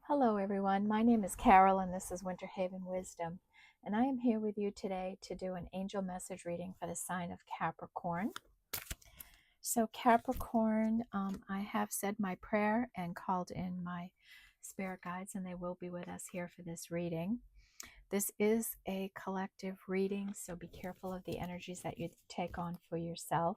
Hello everyone, my name is Carol and this is Winter Haven Wisdom, and I am here with you today to do an angel message reading for the sign of Capricorn. So Capricorn, I have said my prayer and called in my spirit guides, and they will be with us here for this reading. This is a collective reading, so be careful of the energies that you take on for yourself.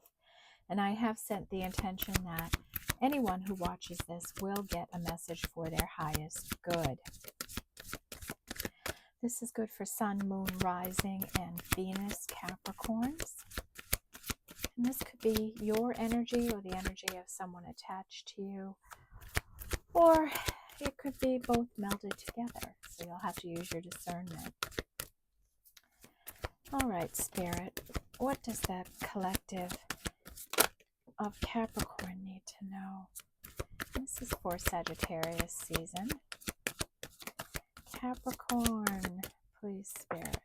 And I have set the intention that anyone who watches this will get a message for their highest good. This is good for Sun, Moon, Rising, and Venus Capricorns. And this could be your energy or the energy of someone attached to you. Or it could be both melded together. So you'll have to use your discernment. All right, Spirit. What does that collective of Capricorn need to know? This is for Sagittarius season. Capricorn, please, Spirit.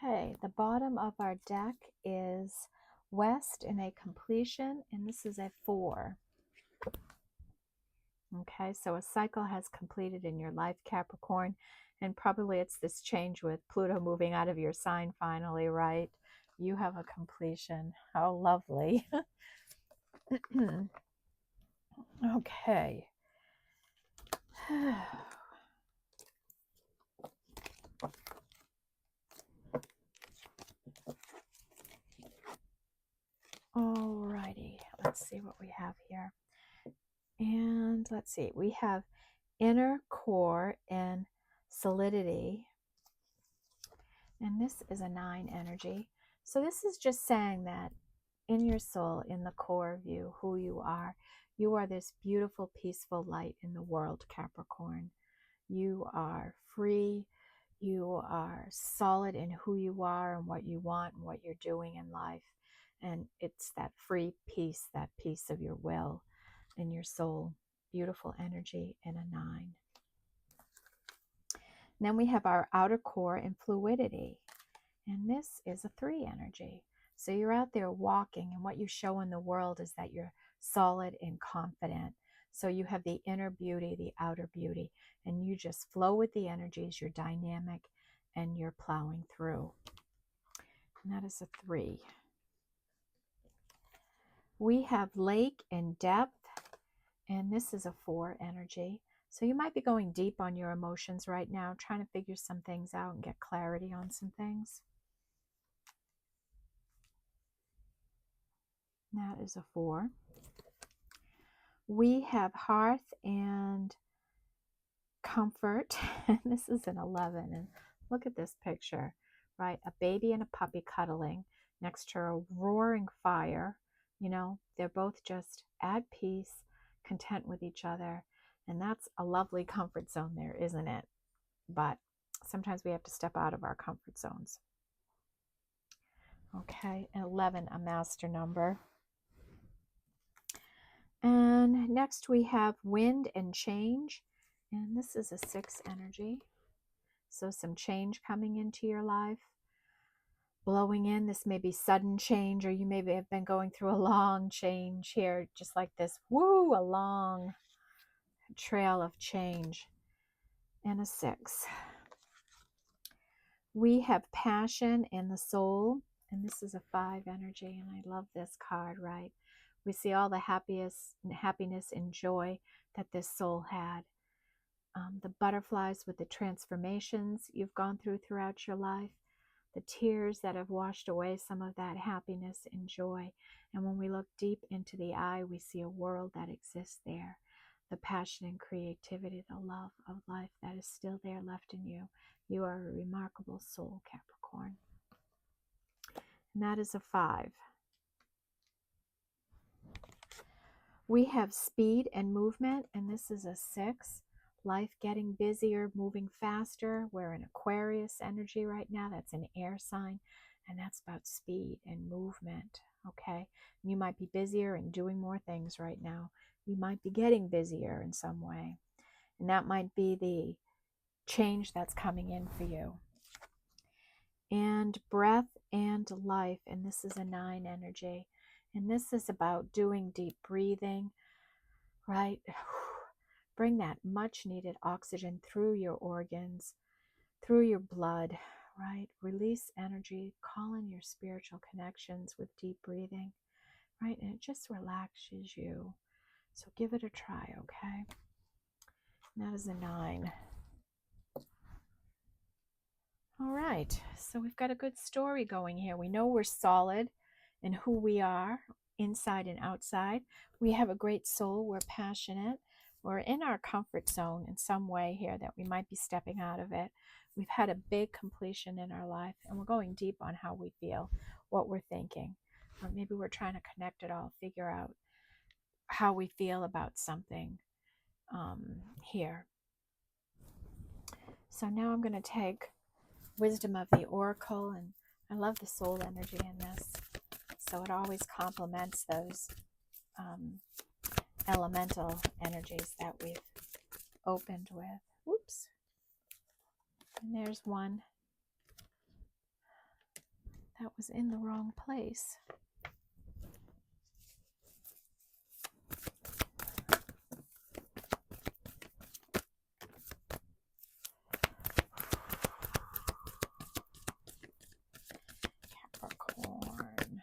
Okay, the bottom of our deck is West in a completion, and this is a 4. Okay, so a cycle has completed in your life, Capricorn, and probably it's this change with Pluto moving out of your sign finally, right? You have a completion. How lovely. Okay. Alrighty, let's see what we have here. And let's see, we have inner core and solidity. And this is a 9 energy. So this is just saying that in your soul, in the core of you, who you are this beautiful, peaceful light in the world, Capricorn. You are free. You are solid in who you are and what you want and what you're doing in life. And it's that free peace, that peace of your will in your soul. Beautiful energy in a 9. Then we have our outer core and fluidity. And this is a 3 energy. So you're out there walking, and what you show in the world is that you're solid and confident. So you have the inner beauty, the outer beauty, and you just flow with the energies. You're dynamic and you're plowing through. And that is a 3. We have lake and depth, and this is a 4 energy. So you might be going deep on your emotions right now, trying to figure some things out and get clarity on some things. That is a 4. We have hearth and comfort, and this is an 11. And look at this picture, right? A baby and a puppy cuddling next to a roaring fire. You know, they're both just at peace, content with each other. And that's a lovely comfort zone there, isn't it? But sometimes we have to step out of our comfort zones. Okay, 11, a master number. And next we have wind and change. And this is a 6 energy. So some change coming into your life. Blowing in, this may be sudden change, or you maybe have been going through a long change here, just like this. Woo, a long trail of change. And a 6. We have passion and the soul. And this is a 5 energy. And I love this card, right? We see all the happiness and joy that this soul had. The butterflies with the transformations you've gone through throughout your life, the tears that have washed away some of that happiness and joy. And when we look deep into the eye, we see a world that exists there. The passion and creativity, the love of life that is still there left in you. You are a remarkable soul, Capricorn. And that is a 5. We have speed and movement, and this is a 6. Life getting busier, moving faster. We're in Aquarius energy right now. That's an air sign, and that's about speed and movement, okay? You might be busier and doing more things right now. You might be getting busier in some way, and that might be the change that's coming in for you. And breath and life, and this is a 9 energy, and this is about doing deep breathing, right? Bring that much needed oxygen through your organs, through your blood, right? Release energy, call in your spiritual connections with deep breathing, right? And it just relaxes you. So give it a try, okay? And that is a 9. All right, so we've got a good story going here. We know we're solid in who we are, inside and outside. We have a great soul. We're passionate. We're in our comfort zone in some way here that we might be stepping out of it. We've had a big completion in our life, and we're going deep on how we feel, what we're thinking. Or maybe we're trying to connect it all, figure out how we feel about something here. So now I'm going to take Wisdom of the Oracle, and I love the soul energy in this, so it always complements those elemental energies that we've opened with. Whoops. And there's one that was in the wrong place. Capricorn.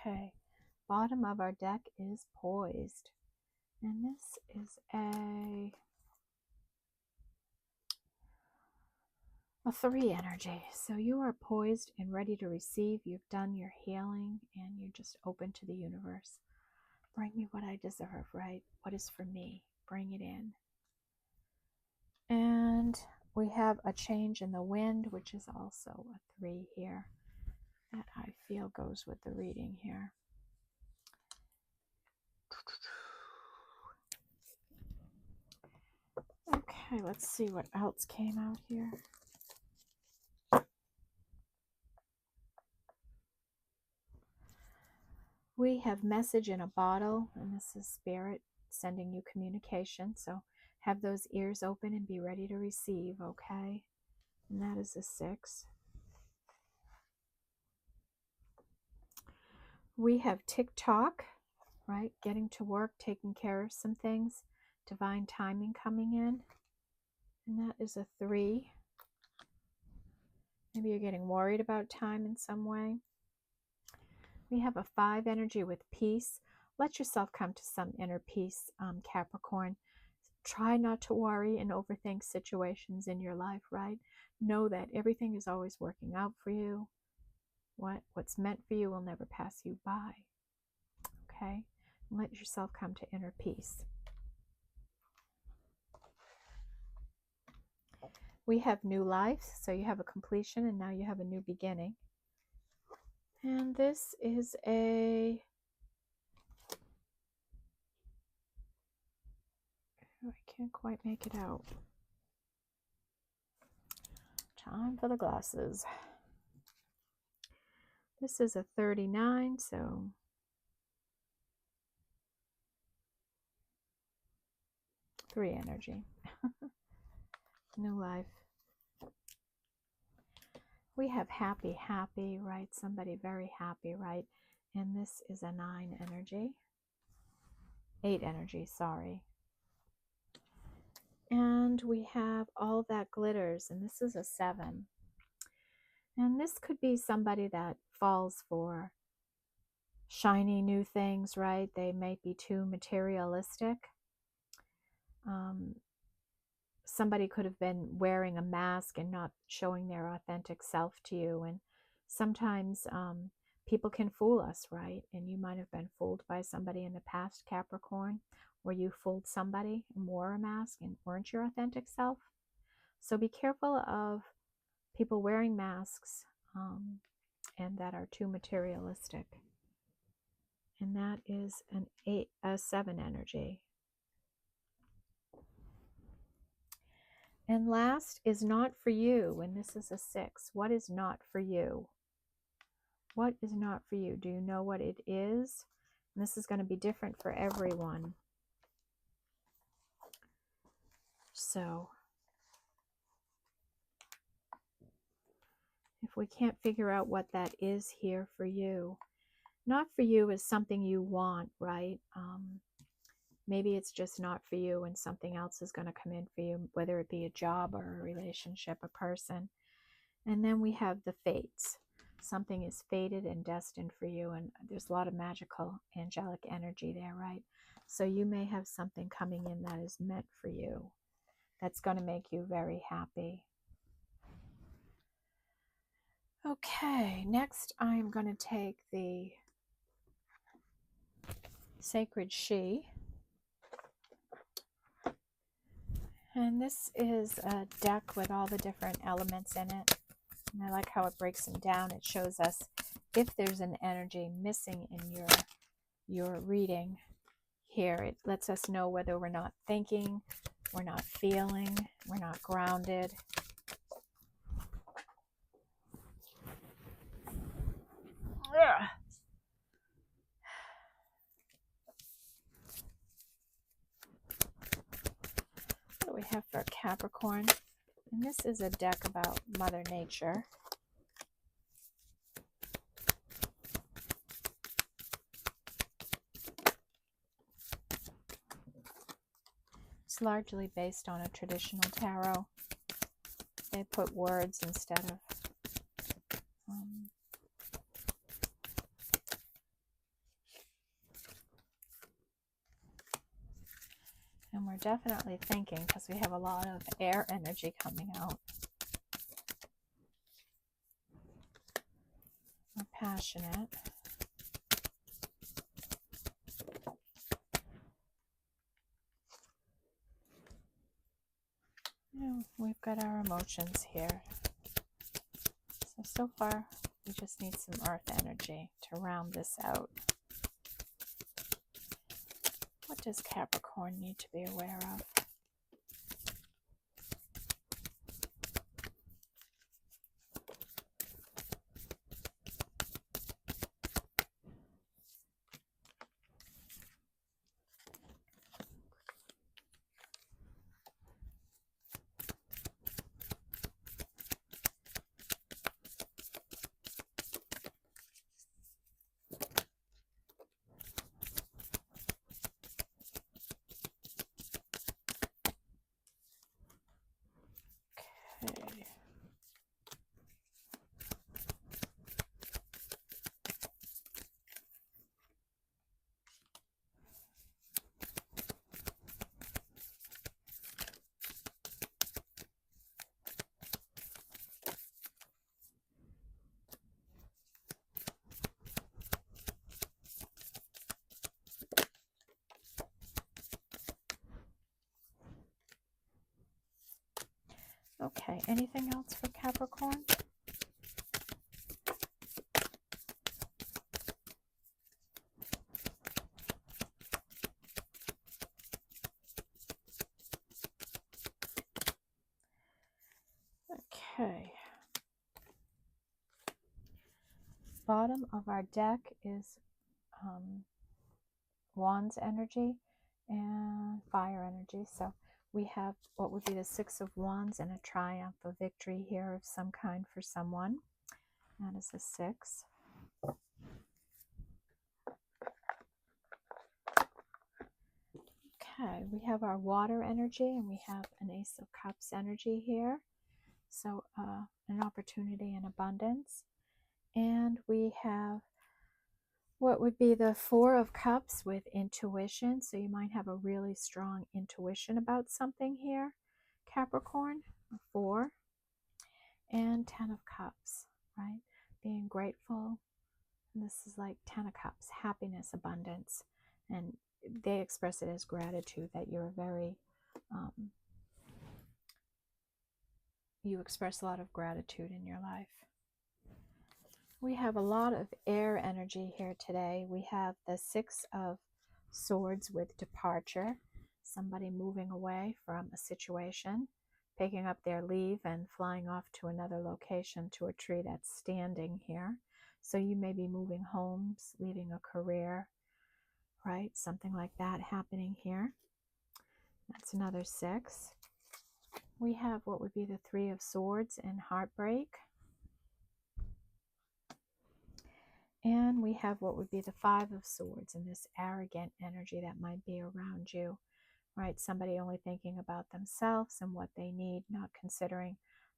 Okay, bottom of our deck is poised, and this is a 3 energy. So you are poised and ready to receive. You've done your healing, and you're just open to the universe. Bring me what I deserve, right? What is for me? Bring it in. And we have a change in the wind, which is also a 3 here. That I feel goes with the reading here. Okay, let's see what else came out here. We have message in a bottle, and this is spirit sending you communication. So have those ears open and be ready to receive, okay? And that is a 6. We have tick-tock, right? Getting to work, taking care of some things. Divine timing coming in. And that is a 3. Maybe you're getting worried about time in some way. We have a 5 energy with peace. Let yourself come to some inner peace, Capricorn. Try not to worry and overthink situations in your life, right? Know that everything is always working out for you. What's meant for you will never pass you by. Okay? Let yourself come to inner peace. We have new life, so you have a completion and now you have a new beginning. And this is a... I can't quite make it out. Time for the glasses. This is a 39, so three energy. New life. We have happy, happy, right? Somebody very happy, right? And this is a 9 energy. 8 energy, sorry. And we have all that glitters, and this is a 7. And this could be somebody that falls for shiny new things, right? They may be too materialistic. Somebody could have been wearing a mask and not showing their authentic self to you, and Sometimes people can fool us, right? And you might have been fooled by somebody in the past, Capricorn, where you fooled somebody and wore a mask and weren't your authentic self. So be careful of people wearing masks and that are too materialistic. And that is a 7 energy. And last is not for you, and this is a 6. What is not for you? What is not for you? Do you know what it is? And this is going to be different for everyone. So, if we can't figure out what that is here for you, not for you is something you want, right? Maybe it's just not for you and something else is going to come in for you, whether it be a job or a relationship, a person. And then we have the fates. Something is fated and destined for you, and there's a lot of magical angelic energy there, right? So you may have something coming in that is meant for you, that's going to make you very happy. Okay, next I'm going to take the Sacred She. And this is a deck with all the different elements in it. And I like how it breaks them down. It shows us if there's an energy missing in your reading here. It lets us know whether we're not thinking, we're not feeling, we're not grounded. Ugh. What do we have for Capricorn? And this is a deck about Mother Nature. It's largely based on a traditional tarot. They put words instead of and we're definitely thinking because we have a lot of air energy coming out. We're passionate. We've got our emotions here. So far, we just need some earth energy to round this out. What does Capricorn need to be aware of? Okay, anything else for Capricorn? Okay. Bottom of our deck is Wands energy and fire energy. So we have what would be the 6 of Wands and a triumph, a victory here of some kind for someone. That is a 6. Okay, we have our water energy and we have an Ace of Cups energy here. So an opportunity and abundance. And we have what would be the 4 of Cups with intuition. So you might have a really strong intuition about something here, Capricorn. 4 and 10 of Cups, right? being grateful. And this is like 10 of Cups, happiness, abundance. And they express it as gratitude, that you're very, you express a lot of gratitude in your life. We have a lot of air energy here today. We have the 6 of Swords with departure, somebody moving away from a situation, picking up their leave and flying off to another location, to a tree that's standing here. So you may be moving homes, leaving a career, right? Something like that happening here. That's another 6. We have what would be the 3 of Swords and heartbreak. And we have what would be the 5 of Swords and this arrogant energy that might be around you, right? Somebody only thinking about themselves and what they need, not considering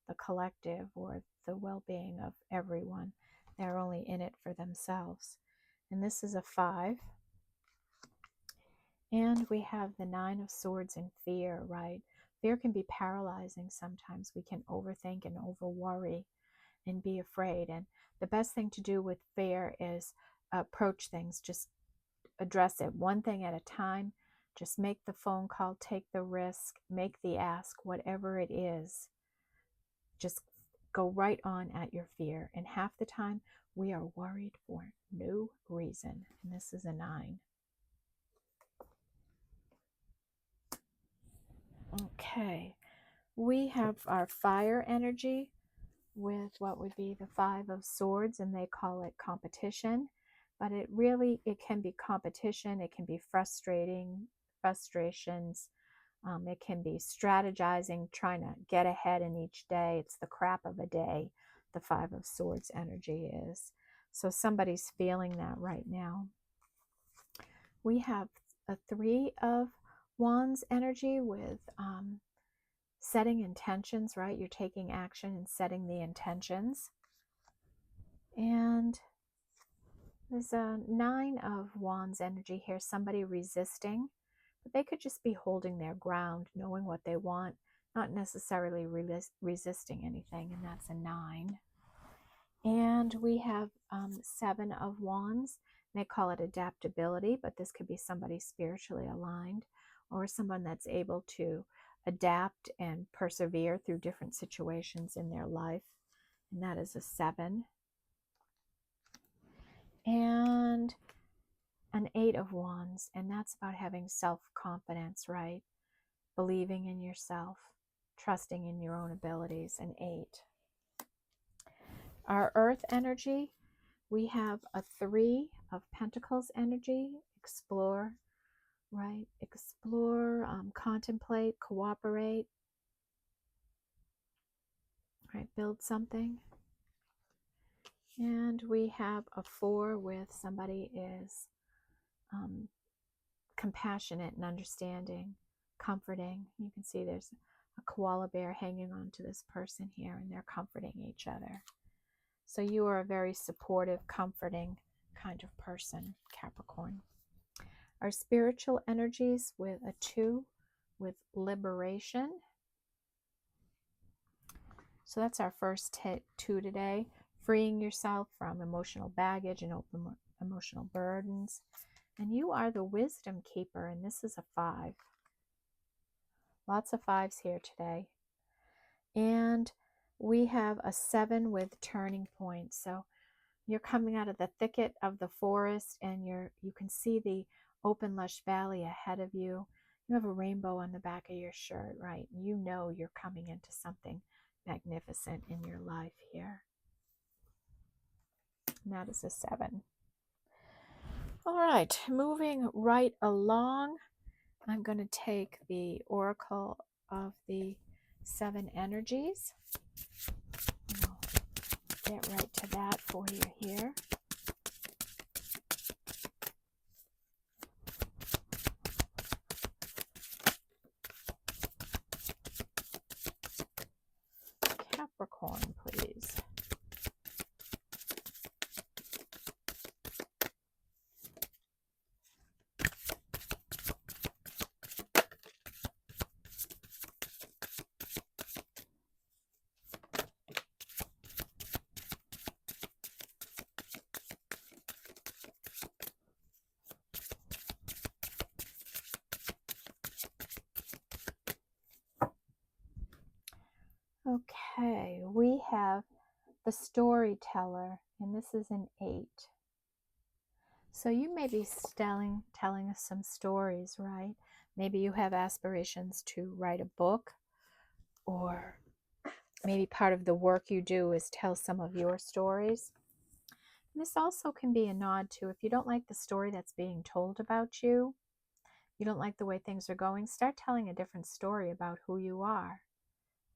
the collective or the well-being of everyone. They're only in it for themselves. And this is a 5. And we have the 9 of Swords and fear, right? Fear can be paralyzing sometimes. We can overthink and over-worry and be afraid. And the best thing to do with fear is approach things. Just address it one thing at a time. Just make the phone call, take the risk, make the ask, whatever it is. Just go right on at your fear. And half the time we are worried for no reason. And this is a 9. Okay, we have our fire energy with what would be the 5 of Swords, and they call it competition. But it can be competition, it can be frustrations, it can be strategizing, trying to get ahead in each day. It's the crap of a day, the 5 of Swords energy is. So somebody's feeling that right now. We have a 3 of Wands energy with setting intentions, right? You're taking action and setting the intentions. And there's a 9 of Wands energy here, somebody resisting, but they could just be holding their ground, knowing what they want, not necessarily resisting anything, and that's a 9. And we have 7 of Wands. They call it adaptability, but this could be somebody spiritually aligned or someone that's able to adapt and persevere through different situations in their life, and that is a 7. And an 8 of Wands, and that's about having self-confidence, right? Believing in yourself, trusting in your own abilities, an 8. Our earth energy, we have a 3 of Pentacles energy, explore, right? Explore, contemplate, cooperate, right? Build something. And we have a 4 with somebody is compassionate and understanding, comforting. You can see there's a koala bear hanging on to this person here, and they're comforting each other. So you are a very supportive, comforting kind of person, Capricorn. Our spiritual energies with a 2 with liberation. So that's our first 2 today. Freeing yourself from emotional baggage and open emotional burdens. And you are the wisdom keeper, and this is a 5. Lots of 5s here today. And we have a 7 with turning point. So you're coming out of the thicket of the forest, and you can see the open, lush valley ahead of you. You have a rainbow on the back of your shirt, right? You know you're coming into something magnificent in your life here. And that is a 7. All right, moving right along, I'm going to take the Oracle of the 7 energies. I'll get right to that for you here. Capricorn, please. Okay, we have the storyteller, and this is an 8. So you may be telling us some stories, right? Maybe you have aspirations to write a book, or maybe part of the work you do is tell some of your stories. And this also can be a nod to, if you don't like the story that's being told about you, you don't like the way things are going, start telling a different story about who you are,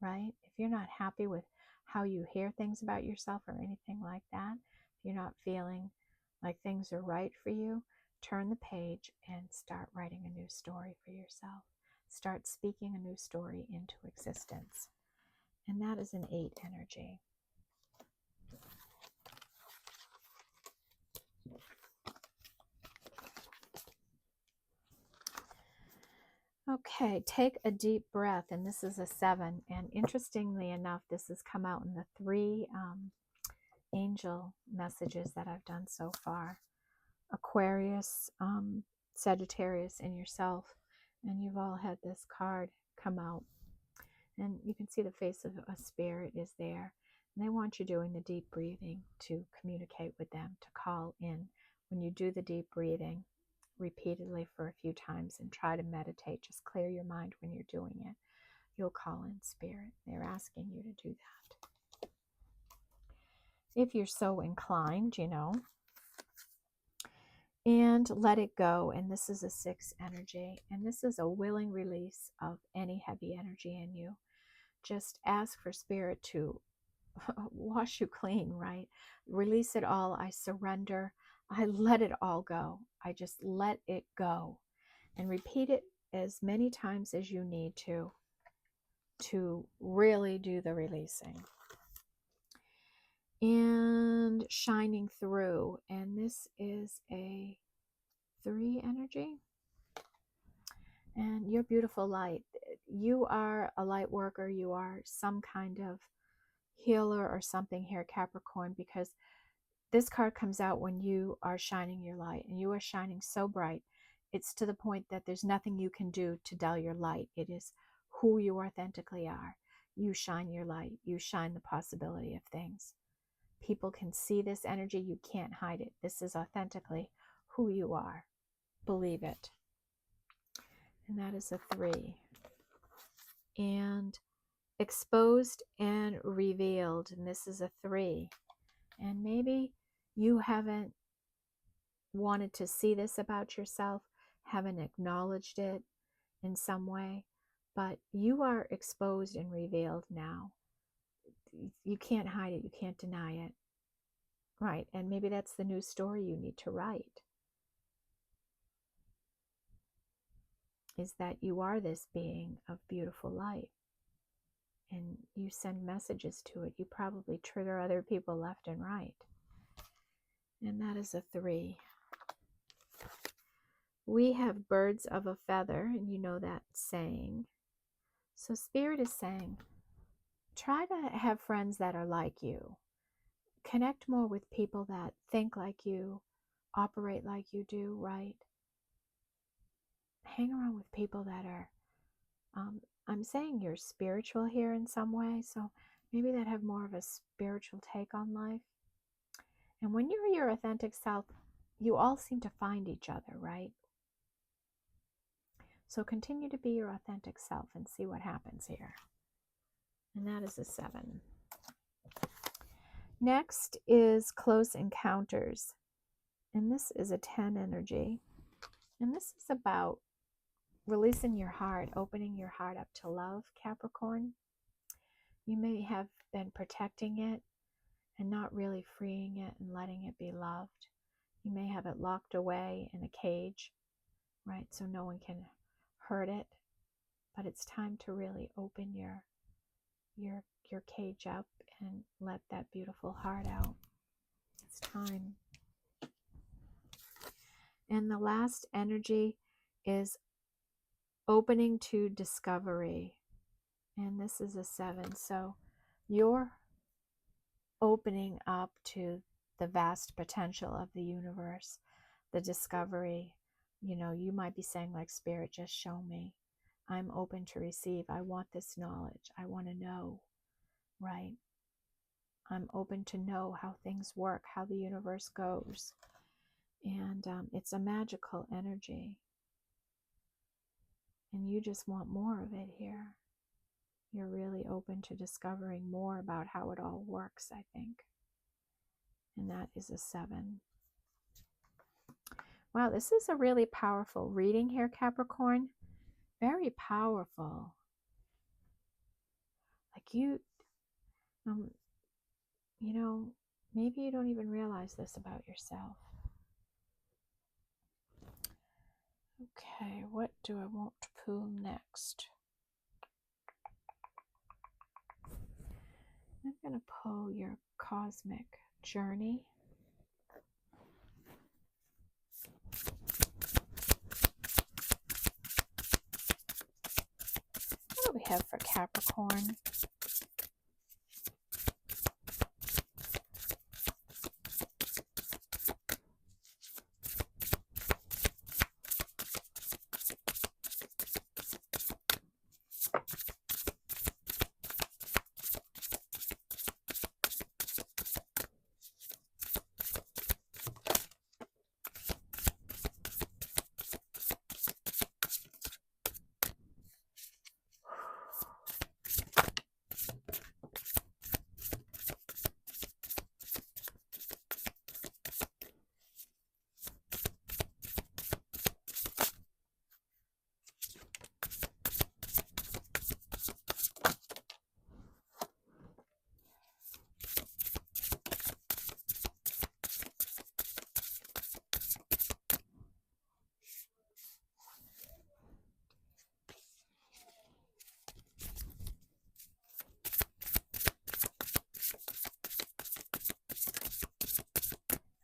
right? If you're not happy with how you hear things about yourself or anything like that, if you're not feeling like things are right for you, turn the page and start writing a new story for yourself. Start speaking a new story into existence. And that is an 8 energy. Okay, take a deep breath, and this is a 7. And interestingly enough, this has come out in the 3 angel messages that I've done so far. Aquarius, Sagittarius, and yourself. And you've all had this card come out. And you can see the face of a spirit is there. And they want you doing the deep breathing to communicate with them, to call in. When you do the deep breathing repeatedly for a few times and try to meditate, just clear your mind when you're doing it, you'll call in spirit. They're asking you to do that. If you're so inclined, and let it go. And this is a 6 energy, and this is a willing release of any heavy energy in you. Just ask for spirit to wash you clean, right? Release it all. I surrender. I let it all go. I just let it go. And repeat it as many times as you need to really do the releasing. And shining through. And this is a 3 energy. And your beautiful light. You are a light worker. You are some kind of healer or something here, Capricorn, because this card comes out when you are shining your light, and you are shining so bright. It's to the point that there's nothing you can do to dull your light. It is who you authentically are. You shine your light. You shine the possibility of things. People can see this energy. You can't hide it. This is authentically who you are. Believe it. And that is a 3. And exposed and revealed. And this is a 3. And maybe you haven't wanted to see this about yourself, haven't acknowledged it in some way, but you are exposed and revealed now. You can't hide it. You can't deny it. Right. And maybe that's the new story you need to write. Is that you are this being of beautiful light. And you send messages to it. You probably trigger other people left and right. And that is a 3. We have birds of a feather, and you know that saying. So Spirit is saying, try to have friends that are like you. Connect more with people that think like you, operate like you do, right? Hang around with people that are, I'm saying you're spiritual here in some way, so maybe that have more of a spiritual take on life. And when you're your authentic self, you all seem to find each other, right? So continue to be your authentic self and see what happens here. And that is a 7. Next is close encounters. And this is a 10 energy. And this is about releasing your heart, opening your heart up to love, Capricorn. You may have been protecting it and not really freeing it and letting it be loved. You may have it locked away in a cage, right? So no one can hurt it. But it's time to really open your cage up and let that beautiful heart out. It's time. And the last energy is opening to discovery. And this is a 7. So you're opening up to the vast potential of the universe, the discovery. You might be saying, like, Spirit, just show me. I'm open to receive. I want this knowledge. I want to know. right? I'm open to know how things work, how the universe goes. And it's a magical energy. And you just want more of it here. You're really open to discovering more about how it all works, I think. And that is a 7. Wow, this is a really powerful reading here, Capricorn. Very powerful. Like you know, maybe you don't even realize this about yourself. Okay, what do I want to pull next? I'm going to pull your cosmic journey. What do we have for Capricorn?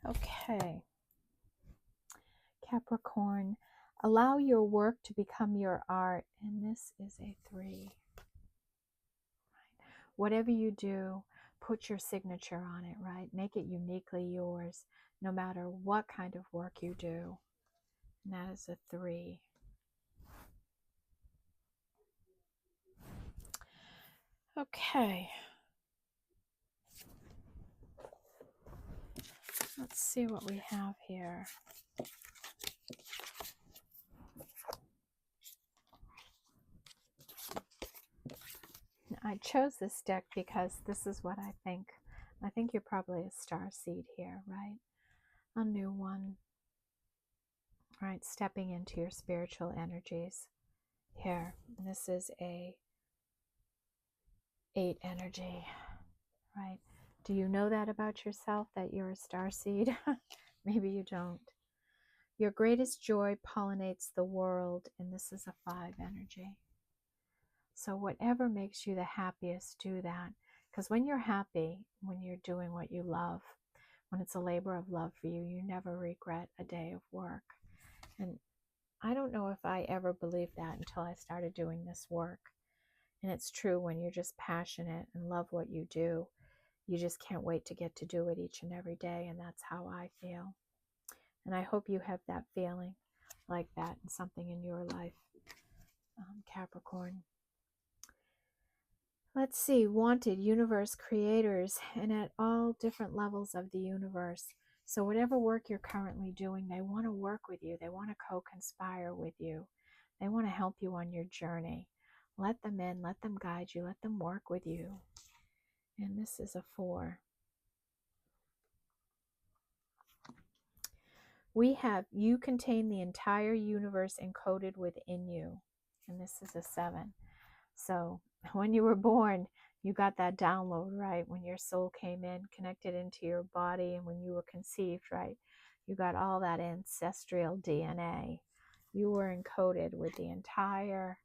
Okay. Capricorn, allow your work to become your art. And this is a 3. Whatever you do, put your signature on it, right? Make it uniquely yours, no matter what kind of work you do. And that is a 3. Okay. Let's see what we have here. I chose this deck because this is what I think. I think you're probably a star seed here, right? A new one. Right, stepping into your spiritual energies here. And this is a 8 energy, right? Do you know that about yourself, that you're a star seed? Maybe you don't. Your greatest joy pollinates the world, and this is a 5 energy. So whatever makes you the happiest, do that. Because when you're happy, when you're doing what you love, when it's a labor of love for you, you never regret a day of work. And I don't know if I ever believed that until I started doing this work. And it's true, when you're just passionate and love what you do, you just can't wait to get to do it each and every day. And that's how I feel. And I hope you have that feeling like that in something in your life, Capricorn. Let's see, wanted universe creators, and at all different levels of the universe. So whatever work you're currently doing, they want to work with you. They want to co-conspire with you. They want to help you on your journey. Let them in, let them guide you, let them work with you. And this is a 4. We have, you contain the entire universe encoded within you. And this is a 7. So when you were born, you got that download, right? When your soul came in, connected into your body, and when you were conceived, right? You got all that ancestral DNA. You were encoded with the entire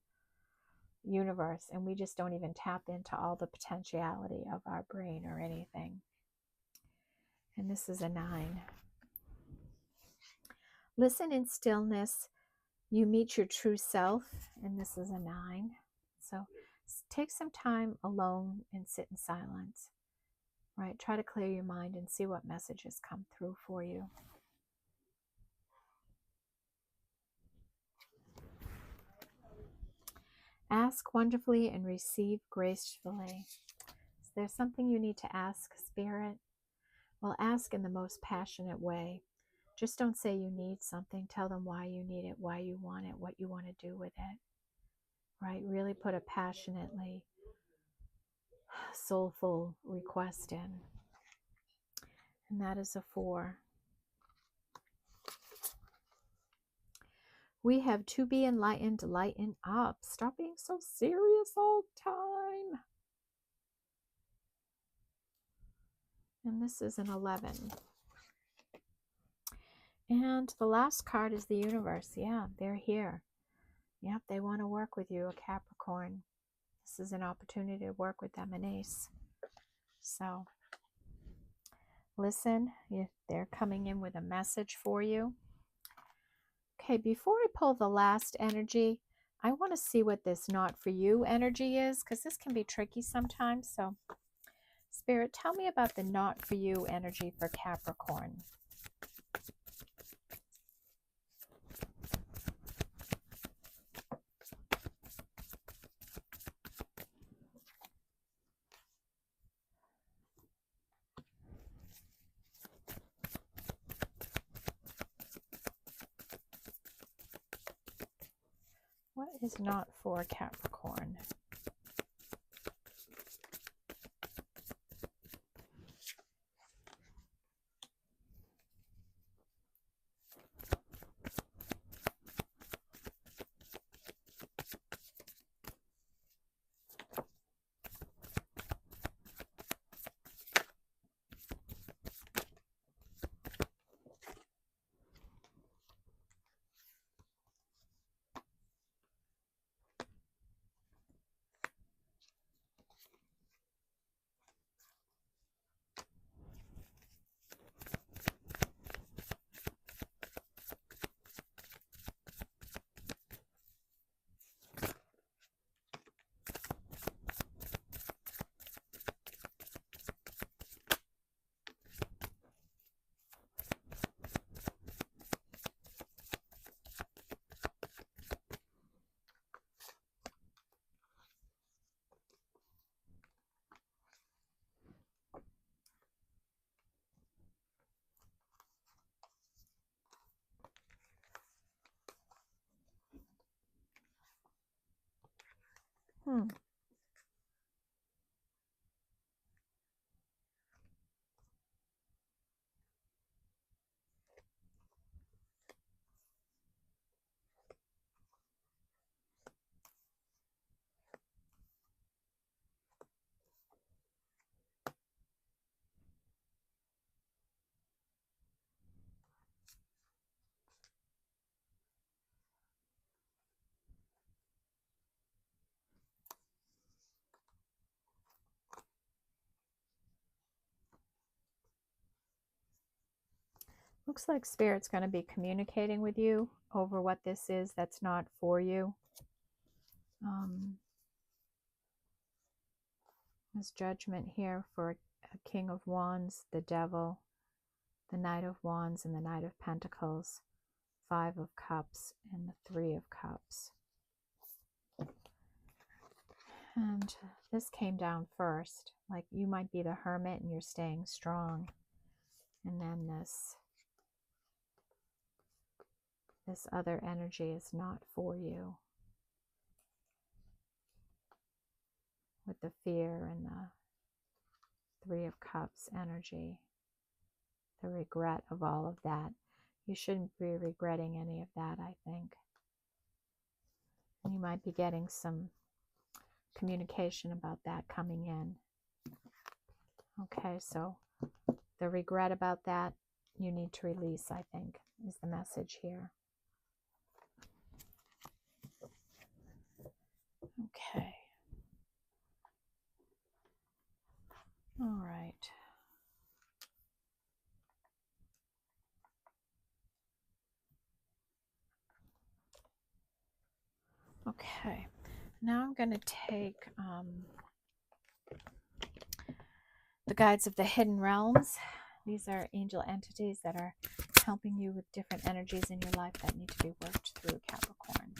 universe, and we just don't even tap into all the potentiality of our brain or anything. And this is a 9. Listen in stillness. You meet your true self, and this is a 9. So take some time alone and sit in silence, right? Try to clear your mind and see what messages come through for you. Ask wonderfully and receive gracefully. there something you need to ask, Spirit? Well, ask in the most passionate way. Just don't say you need something. Tell them why you need it, why you want it, what you want to do with it. Right? Really put a passionately soulful request in. And that is a 4. We have to be enlightened, lighten up. Stop being so serious all the time. And this is an 11. And the last card is the universe. Yeah, they're here. Yep, they want to work with you, a Capricorn. This is an opportunity to work with them, an ace. So, listen, they're coming in with a message for you. Okay, before I pull the last energy, I want to see what this not for you energy is, because this can be tricky sometimes. So, Spirit, tell me about the not for you energy for Capricorn. What is not for Capricorn? Looks like Spirit's going to be communicating with you over what this is that's not for you. There's judgment here for a King of Wands, the Devil, the Knight of Wands, and the Knight of Pentacles, 5 of Cups, and the 3 of Cups. And this came down first. Like you might be the Hermit and you're staying strong. And then this other energy is not for you. With the fear and the 3 of Cups energy. The regret of all of that. You shouldn't be regretting any of that, I think. And you might be getting some communication about that coming in. Okay, so the regret about that, you need to release, I think, is the message here. Okay. All right. Okay. Now I'm going to take the guides of the hidden realms. These are angel entities that are helping you with different energies in your life that need to be worked through, Capricorn.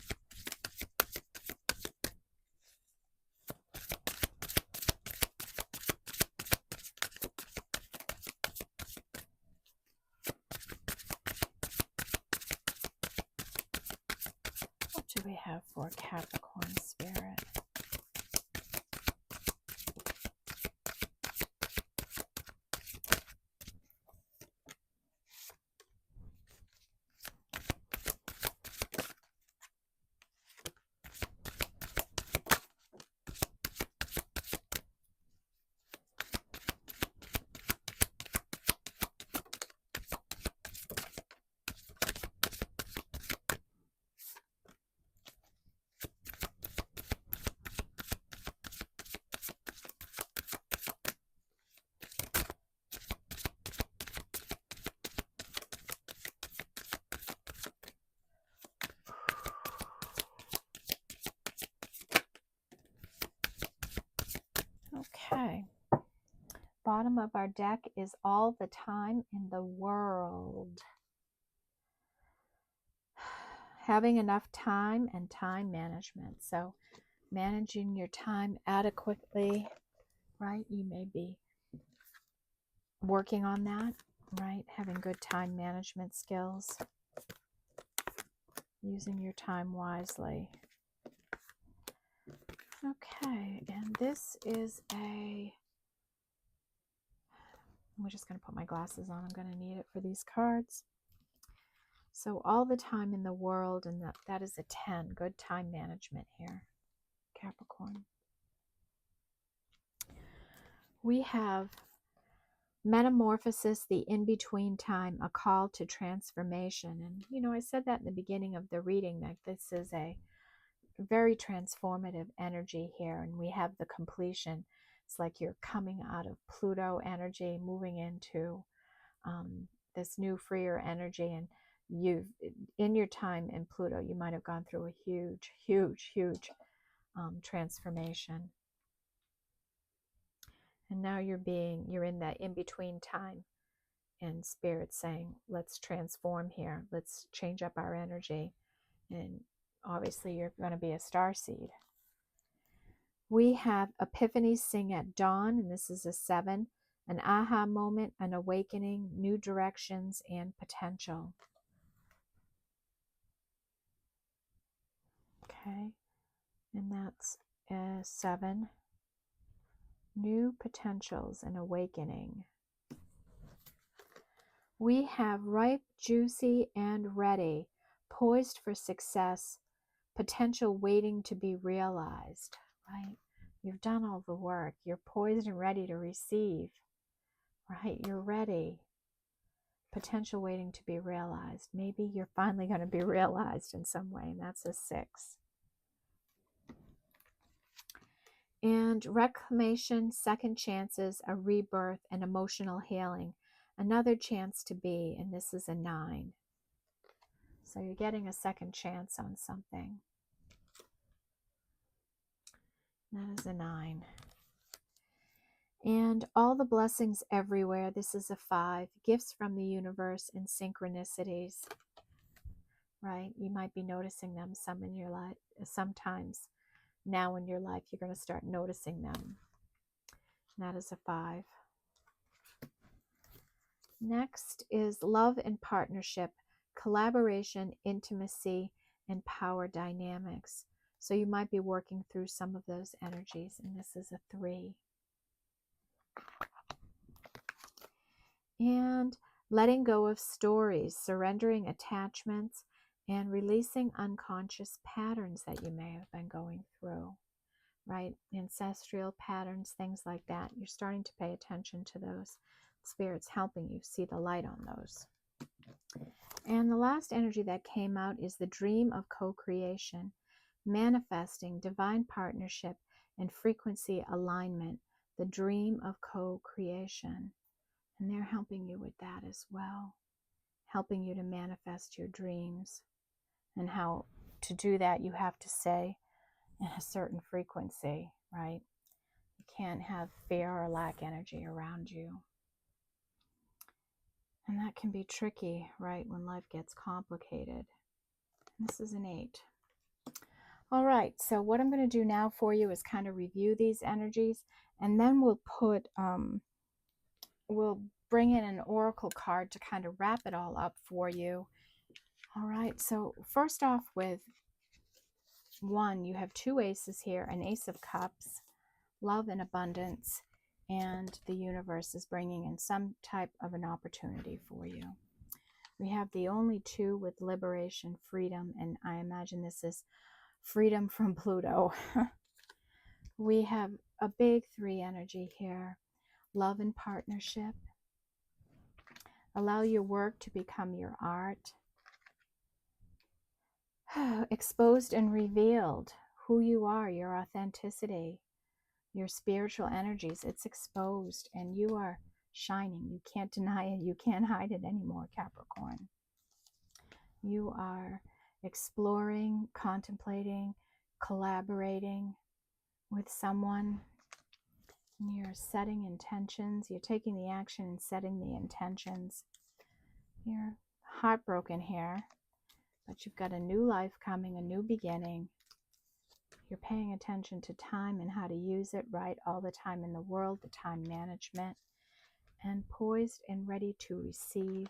have for Capricorn spirit? Okay. Bottom of our deck is all the time in the world. Having enough time and time management. So managing your time adequately, right? You may be working on that, right? Having good time management skills. Using your time wisely. Okay, and this is we're just going to put my glasses on. I'm going to need it for these cards. So all the time in the world, and that is a 10. Good time management here, Capricorn. We have metamorphosis, the in-between time, a call to transformation. And, you know, I said that in the beginning of the reading, that this is a very transformative energy here. And we have the completion. It's like you're coming out of Pluto energy, moving into this new freer energy. And in your time in Pluto, you might have gone through a huge transformation. And now you're in that in-between time, and Spirit saying, let's transform here. Let's change up our energy. And obviously you're going to be a starseed. We have epiphanies sing at dawn, and this is a 7. An aha moment, an awakening, new directions, and potential. Okay, and that's a 7. New potentials and awakening. We have ripe, juicy, and ready, poised for success, potential waiting to be realized, right? You've done all the work. You're poised and ready to receive, right? You're ready. Potential waiting to be realized. Maybe you're finally going to be realized in some way, and that's a 6. And reclamation, second chances, a rebirth, and emotional healing. Another chance to be, and this is a 9. So you're getting a second chance on something. That is a 9. And all the blessings everywhere. This is a 5. Gifts from the universe and synchronicities. Right? You might be noticing them some in your life. Sometimes now in your life, you're going to start noticing them. That is a 5. Next is love and partnership, collaboration, intimacy, and power dynamics. So you might be working through some of those energies, and this is a 3. And letting go of stories, surrendering attachments, and releasing unconscious patterns that you may have been going through, right? Ancestral patterns, things like that. You're starting to pay attention to those. Spirit's helping you see the light on those. And the last energy that came out is the dream of co-creation, manifesting divine partnership and frequency alignment, the dream of co-creation. And they're helping you with that as well, helping you to manifest your dreams. And how to do that, you have to stay in a certain frequency, right? You can't have fear or lack energy around you. And that can be tricky, right, when life gets complicated. This is an 8. All right, so what I'm going to do now for you is kind of review these energies, and then we'll bring in an oracle card to kind of wrap it all up for you. All right, so first off with one, you have two aces here, an Ace of Cups, love and abundance, and the universe is bringing in some type of an opportunity for you. We have the only two with liberation, freedom, and I imagine this is freedom from Pluto. We have a big three energy here, love and partnership. Allow your work to become your art. Exposed and revealed who you are, your authenticity, your spiritual energies. It's exposed and you are shining. You can't deny it. You can't hide it anymore, Capricorn. You are exploring, contemplating, collaborating with someone. And you're setting intentions. You're taking the action and setting the intentions. You're heartbroken here, but you've got a new life coming, a new beginning. You're paying attention to time and how to use it right, all the time in the world, the time management, and poised and ready to receive.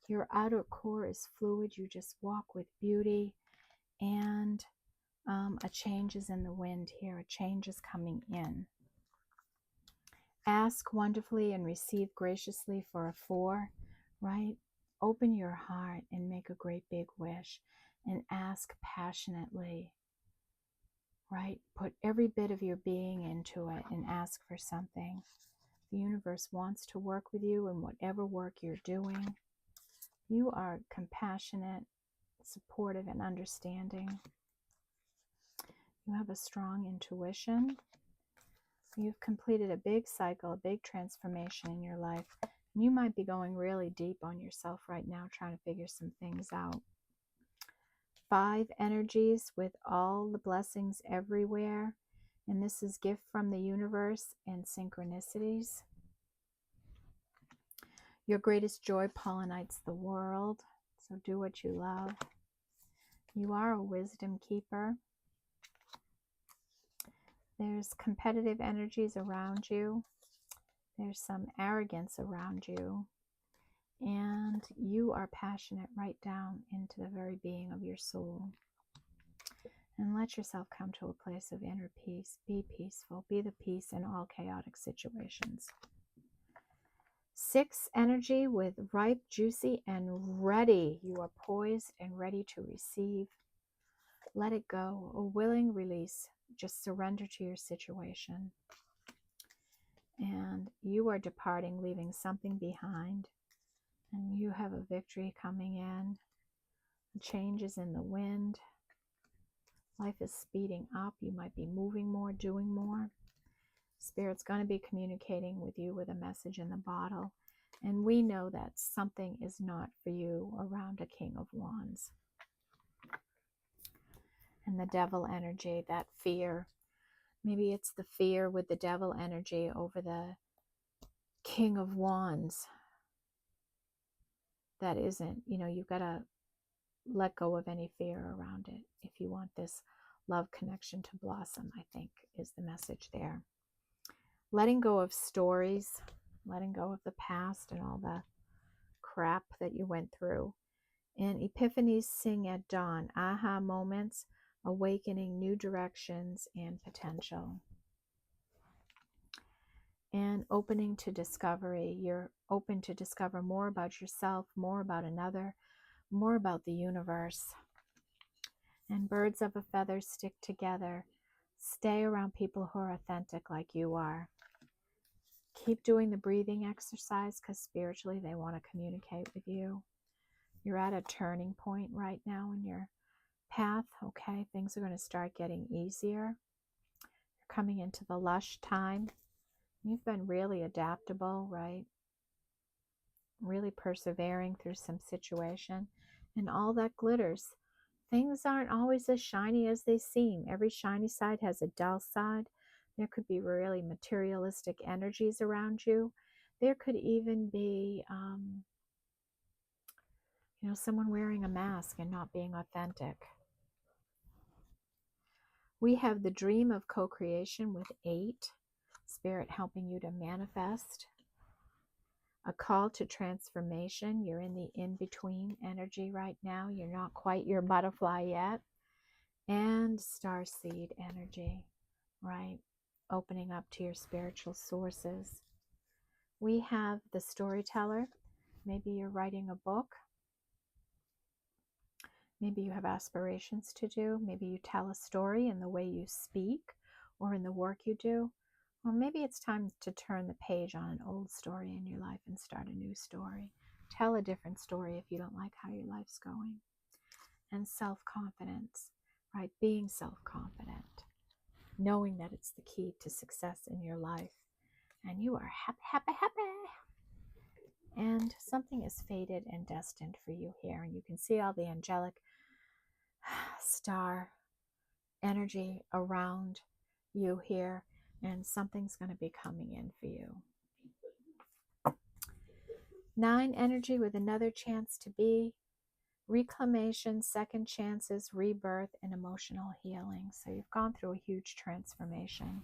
Your outer core is fluid. You just walk with beauty, and a change is in the wind here. A change is coming in. Ask wonderfully and receive graciously for a 4, right? Open your heart and make a great big wish and ask passionately, right? Put every bit of your being into it and ask for something. The universe wants to work with you in whatever work you're doing. You are compassionate, supportive, and understanding. You have a strong intuition. You've completed a big cycle, a big transformation in your life. You might be going really deep on yourself right now, trying to figure some things out. 5 energies with all the blessings everywhere. And this is gift from the universe and synchronicities. Your greatest joy pollinates the world. So do what you love. You are a wisdom keeper. There's competitive energies around you. There's some arrogance around you. And you are passionate right down into the very being of your soul. And let yourself come to a place of inner peace. Be peaceful. Be the peace in all chaotic situations. 6 energy with ripe, juicy, and ready. You are poised and ready to receive. Let it go. A willing release. Just surrender to your situation. And you are departing, leaving something behind. And you have a victory coming in. Changes in the wind. Life is speeding up. You might be moving more, doing more. Spirit's going to be communicating with you with a message in the bottle. And we know that something is not for you around a King of Wands. And the devil energy, that fear. Maybe it's the fear with the devil energy over the King of Wands. That isn't, you've got to let go of any fear around it if you want this love connection to blossom, I think is the message there. Letting go of stories, letting go of the past and all the crap that you went through. And epiphanies sing at dawn, aha moments, awakening new directions and potential. And opening to discovery. You're open to discover more about yourself, more about another, more about the universe. And birds of a feather stick together. Stay around people who are authentic like you are. Keep doing the breathing exercise because spiritually they want to communicate with you. You're at a turning point right now in your path. Okay, things are going to start getting easier. You're coming into the lush time. You've been really adaptable, right? Really persevering through some situation. And all that glitters. Things aren't always as shiny as they seem. Every shiny side has a dull side. There could be really materialistic energies around you. There could even be, someone wearing a mask and not being authentic. We have the dream of co-creation with 8. Spirit helping you to manifest. A call to transformation. You're in the in-between energy right now. You're not quite your butterfly yet. and starseed energy, right? Opening up to your spiritual sources. We have the storyteller. Maybe you're writing a book. Maybe you have aspirations to do. Maybe you tell a story in the way you speak or in the work you do. Or maybe it's time to turn the page on an old story in your life and start a new story. Tell a different story if you don't like how your life's going. And self-confidence, right? Being self-confident, knowing that it's the key to success in your life. And you are happy, happy, happy. And something is fated and destined for you here. And you can see all the angelic star energy around you here. And something's going to be coming in for you. 9 energy with another chance to be. Reclamation, second chances, rebirth, and emotional healing. So you've gone through a huge transformation.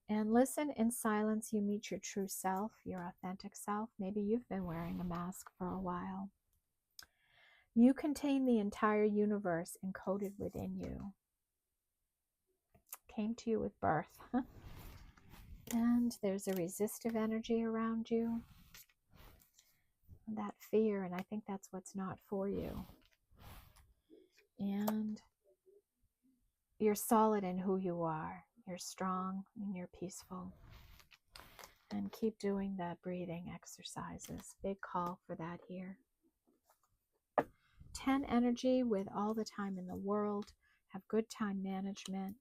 And listen in silence. You meet your true self, your authentic self. Maybe you've been wearing a mask for a while. You contain the entire universe encoded within you. Came to you with birth. And there's a resistive energy around you. That fear, and I think that's what's not for you. And you're solid in who you are. You're strong and you're peaceful. And keep doing the breathing exercises. Big call for that here. 10 energy with all the time in the world. Have good time management.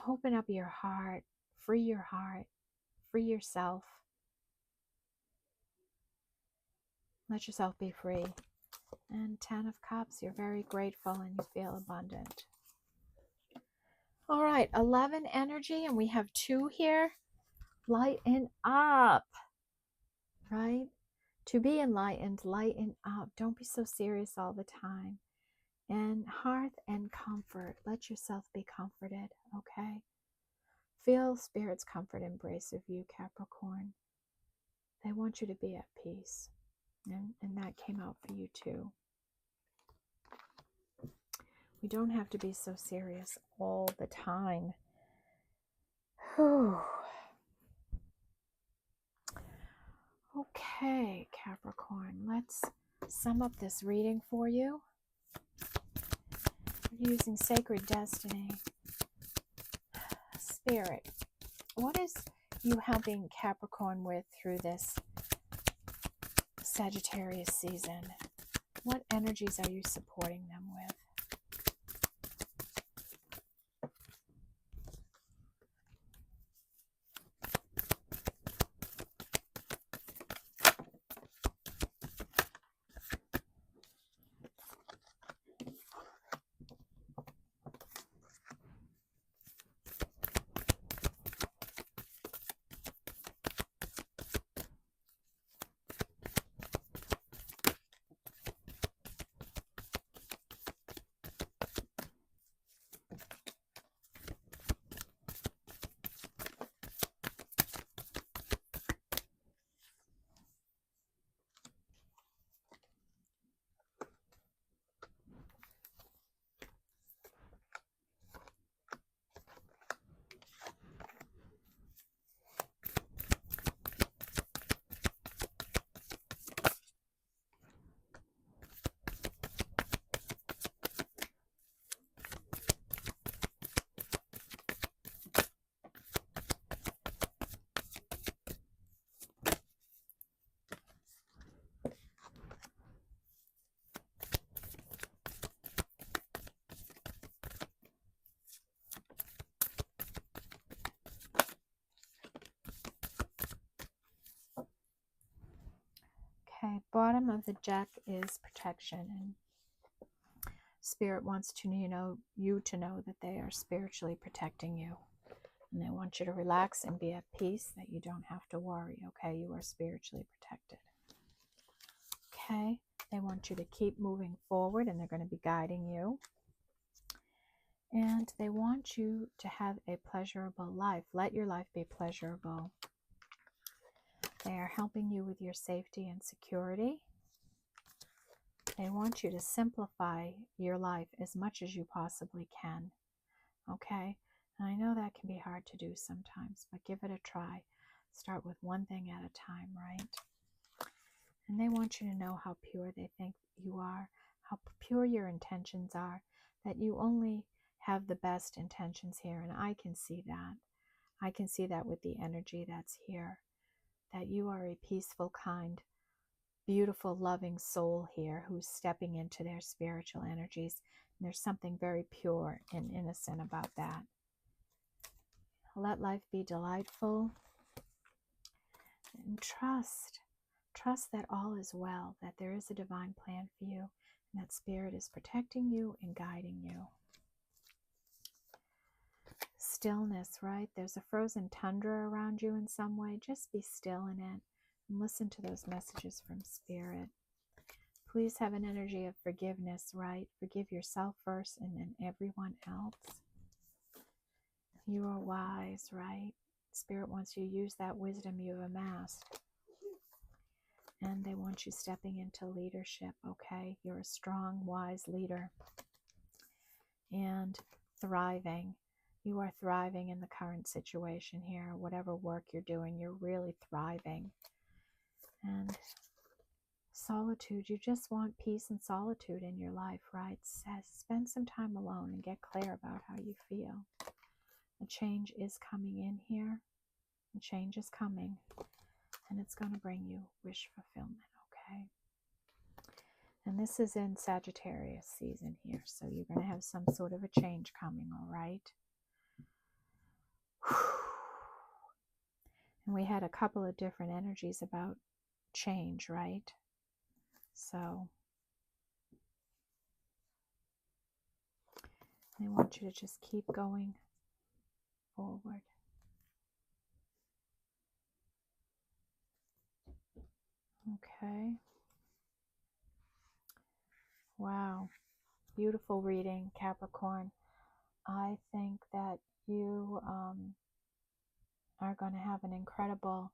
Open up your heart. Free your heart. Free yourself. Let yourself be free. And 10 of Cups. You're very grateful and you feel abundant. All right, 11 energy, and we have 2 here. Lighten up, right? To be enlightened, lighten up. Don't be so serious all the time. And hearth and comfort. Let yourself be comforted, okay? Feel Spirit's comfort embrace of you, Capricorn. They want you to be at peace. And that came out for you too. We don't have to be so serious all the time. Whew. Okay, Capricorn, let's sum up this reading for you. We're using Sacred Destiny. Spirit, what is you helping Capricorn with through this Sagittarius season? What energies are you supporting them with? Okay, bottom of the deck is protection, and Spirit wants to you to know that they are spiritually protecting you, and they want you to relax and be at peace, that you don't have to worry. Okay, you are spiritually protected. Okay, they want you to keep moving forward, and they're going to be guiding you, and they want you to have a pleasurable life. Let your life be pleasurable. They are helping you with your safety and security. They want you to simplify your life as much as you possibly can. Okay? And I know that can be hard to do sometimes, but give it a try. Start with one thing at a time, right? And they want you to know how pure they think you are, how pure your intentions are, that you only have the best intentions here. And I can see that. I can see that with the energy that's here, that you are a peaceful, kind, beautiful, loving soul here who's stepping into their spiritual energies. And there's something very pure and innocent about that. Let life be delightful and trust that all is well, that there is a divine plan for you, and that Spirit is protecting you and guiding you. Stillness, right? There's a frozen tundra around you in some way. Just be still in it and listen to those messages from Spirit. Please have an energy of forgiveness, right? Forgive yourself first and then everyone else. You are wise, right? Spirit wants you to use that wisdom you've amassed. And they want you stepping into leadership, okay? You're a strong, wise leader. And thriving. You are thriving in the current situation here. Whatever work you're doing, you're really thriving. And solitude, you just want peace and solitude in your life, right? Spend some time alone and get clear about how you feel. A change is coming in here. A change is coming. And it's going to bring you wish fulfillment, okay? And this is in Sagittarius season here, so you're going to have some sort of a change coming, all right? And we had a couple of different energies about change, right? So they want you to just keep going forward. Okay. Wow. Beautiful reading, Capricorn. I think that you are going to have an incredible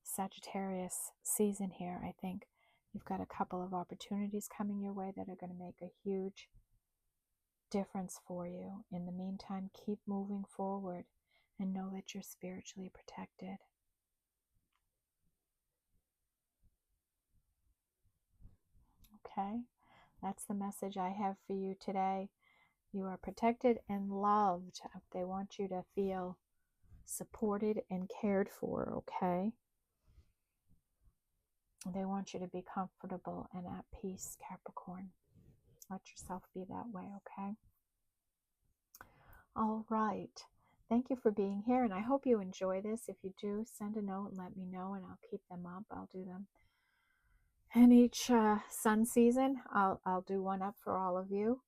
Sagittarius season here. I think you've got a couple of opportunities coming your way that are going to make a huge difference for you. In the meantime, keep moving forward and know that you're spiritually protected. Okay, that's the message I have for you today. You are protected and loved. They want you to feel supported and cared for, okay? They want you to be comfortable and at peace, Capricorn. Let yourself be that way, okay? All right. Thank you for being here, and I hope you enjoy this. If you do, send a note and let me know, and I'll keep them up. I'll do them. And each sun season, I'll do one up for all of you.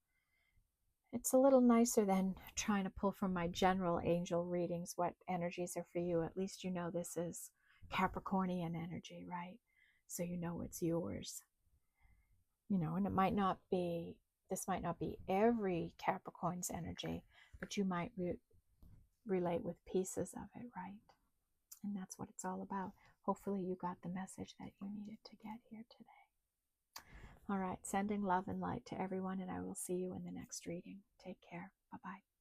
It's a little nicer than trying to pull from my general angel readings what energies are for you. At least you know this is Capricornian energy, right? So you know it's yours. You know, and it might not be, this might not be every Capricorn's energy, but you might relate with pieces of it, right? And that's what it's all about. Hopefully you got the message that you needed to get here today. All right, sending love and light to everyone, and I will see you in the next reading. Take care. Bye-bye.